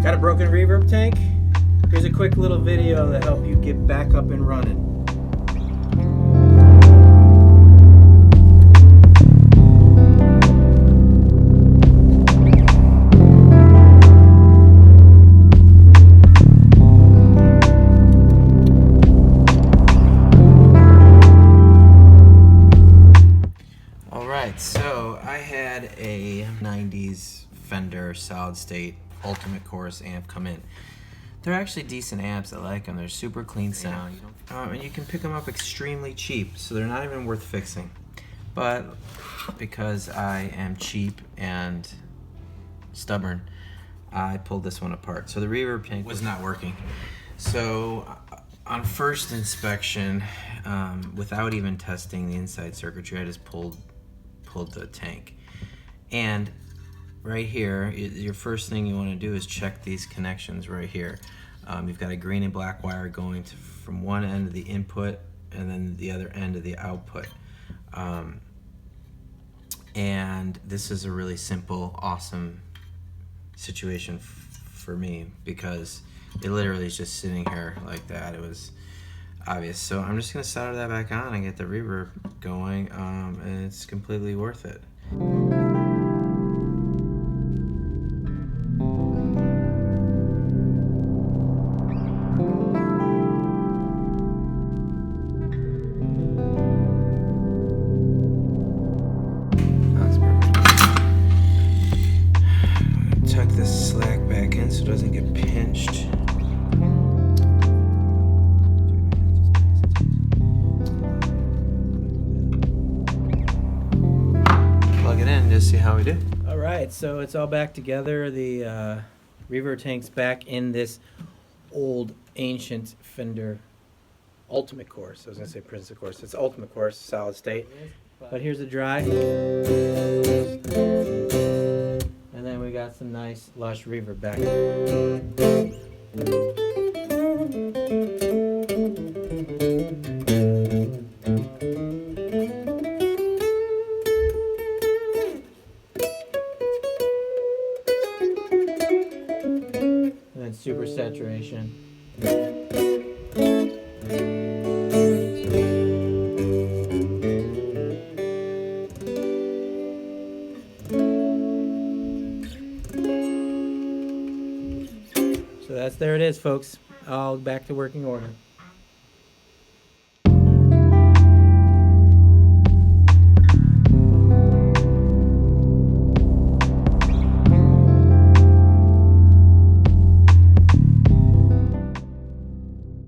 Got a broken reverb tank? Here's a quick little video to help you get back up and running. Alright, so I had a 90s Fender solid state Ultimate Chorus amp come in. They're actually decent amps. I like them. They're super clean sound. And you can pick them up extremely cheap, so they're not even worth fixing. But because I am cheap and stubborn, I pulled this one apart. So the reverb tank was not working. So on first inspection, without even testing the inside circuitry, I just pulled the tank. And right here, your first thing you want to do is check these connections right here. You've got a green and black wire going from one end of the input and then the other end of the output. And this is a really simple, awesome situation for me because it literally is just sitting here like that. It was obvious. So I'm just going to solder that back on and get the reverb going, and it's completely worth it. Tuck this slack back in so it doesn't get pinched. Plug it in, just see how we do. Alright, so it's all back together. The reverb tank's back in this old ancient Fender Ultimate Chorus. I was going to say Prince of Chorus. It's Ultimate Chorus, solid state. But here's the dry. And then we got some nice lush reverb back. And then super saturation. So there it is, folks. All back to working order.